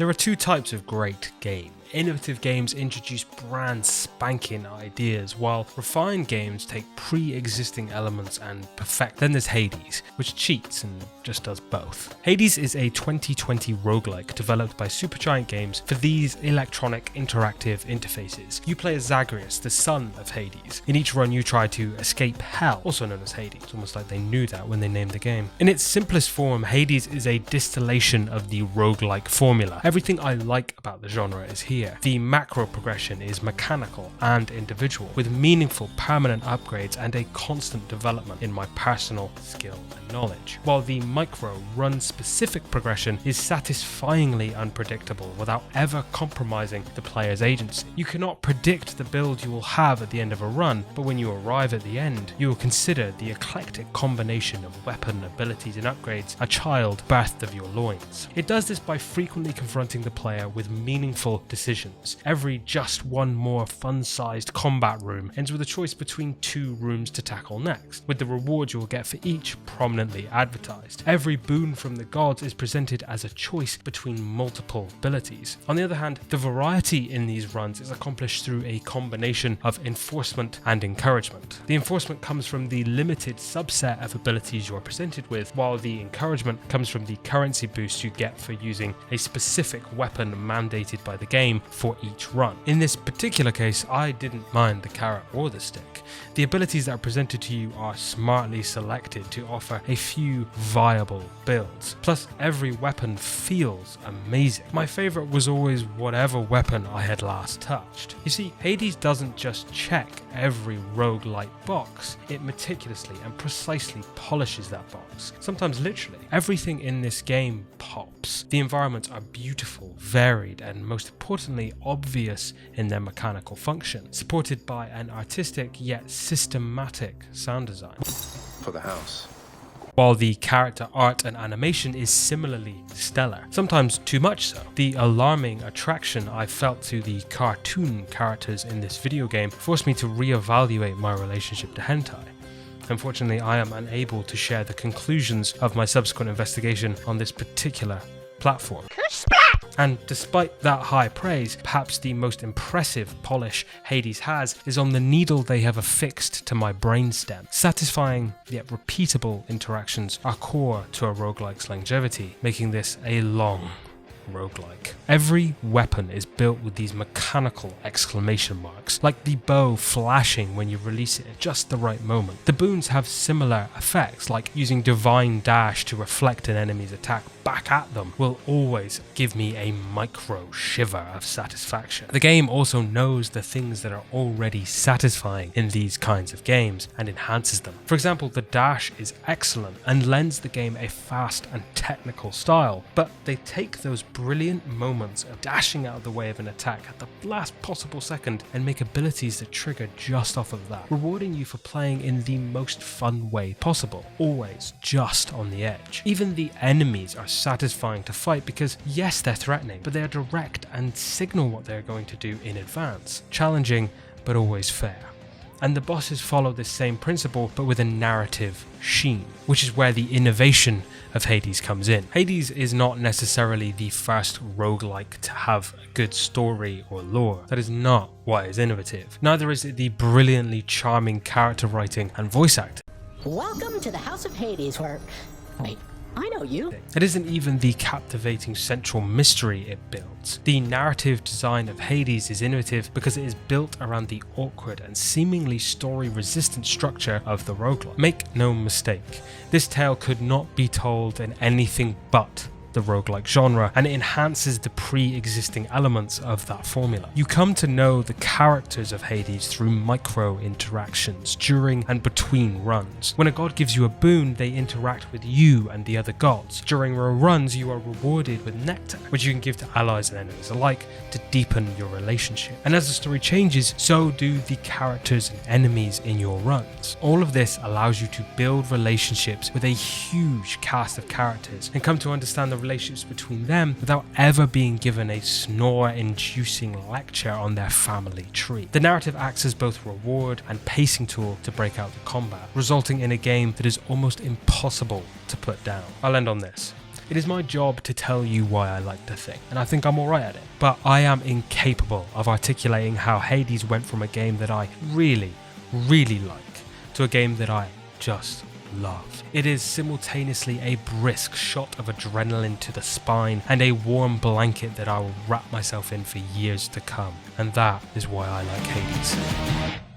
There are two types of great game. Innovative games introduce brand spanking ideas, while refined games take pre-existing elements and perfect. Then there's Hades, which cheats and just does both. Hades is a 2020 roguelike developed by Supergiant Games for these electronic interactive interfaces. You play as Zagreus, the son of Hades. In each run you try to escape hell, also known as Hades. It's almost like they knew that when they named the game. In its simplest form, Hades is a distillation of the roguelike formula. Everything I like about the genre is here. The macro progression is mechanical and individual, with meaningful permanent upgrades and a constant development in my personal skill and knowledge, while the micro run specific progression is satisfyingly unpredictable without ever compromising the player's agency. You cannot predict the build you will have at the end of a run, but when you arrive at the end, you will consider the eclectic combination of weapon abilities and upgrades a child birthed of your loins. It does this by frequently confronting the player with meaningful decisions. Every just one more fun-sized combat room ends with a choice between two rooms to tackle next, with the reward you will get for each prominently advertised. Every boon from the gods is presented as a choice between multiple abilities. On the other hand, the variety in these runs is accomplished through a combination of enforcement and encouragement. The enforcement comes from the limited subset of abilities you are presented with, while the encouragement comes from the currency boost you get for using a specific weapon mandated by the game for each run. In this particular case, I didn't mind the carrot or the stick. The abilities that are presented to you are smartly selected to offer a few viable builds. Plus, every weapon feels amazing. My favorite was always whatever weapon I had last touched. You see, Hades doesn't just check every roguelike box, it meticulously and precisely polishes that box. Sometimes literally. Everything in this game pops. The environments are beautiful, varied, and most importantly obvious in their mechanical function, supported by an artistic yet systematic sound design. For the house. While the character art and animation is similarly stellar, sometimes too much so. The alarming attraction I felt to the cartoon characters in this video game forced me to reevaluate my relationship to hentai. Unfortunately, I am unable to share the conclusions of my subsequent investigation on this particular platform. And despite that high praise, perhaps the most impressive polish Hades has is on the needle they have affixed to my brainstem. Satisfying yet repeatable interactions are core to a roguelike's longevity, making this a long roguelike. Every weapon is built with these mechanical exclamation marks, like the bow flashing when you release it at just the right moment. The boons have similar effects, like using divine dash to reflect an enemy's attack back at them will always give me a micro shiver of satisfaction. The game also knows the things that are already satisfying in these kinds of games and enhances them. For example, the dash is excellent and lends the game a fast and technical style, but they take those brilliant moments of dashing out of the way of an attack at the last possible second and make abilities that trigger just off of that, rewarding you for playing in the most fun way possible, always just on the edge. Even the enemies are satisfying to fight because yes, they're threatening, but they are direct and signal what they're going to do in advance. Challenging, but always fair. And the bosses follow this same principle, but with a narrative sheen, which is where the innovation of Hades comes in. Hades is not necessarily the first roguelike to have a good story or lore. That is not what is innovative. Neither is it the brilliantly charming character writing and voice acting. Welcome to the House of Hades, where... Wait, I know you. It isn't even the captivating central mystery it builds. The narrative design of Hades is innovative because it is built around the awkward and seemingly story-resistant structure of the roguelike. Make no mistake, this tale could not be told in anything but the roguelike genre, and it enhances the pre-existing elements of that formula. You come to know the characters of Hades through micro interactions during and between runs. When a god gives you a boon, they interact with you and the other gods. During your runs, you are rewarded with nectar, which you can give to allies and enemies alike to deepen your relationship. And as the story changes, so do the characters and enemies in your runs. All of this allows you to build relationships with a huge cast of characters and come to understand the relationships between them without ever being given a snore-inducing lecture on their family tree. The narrative acts as both reward and pacing tool to break out the combat, resulting in a game that is almost impossible to put down. I'll end on this. It is my job to tell you why I like the thing, and I think I'm alright at it. But I am incapable of articulating how Hades went from a game that I really, really like to a game that I just love. It is simultaneously a brisk shot of adrenaline to the spine and a warm blanket that I will wrap myself in for years to come. And that is why I like Hades.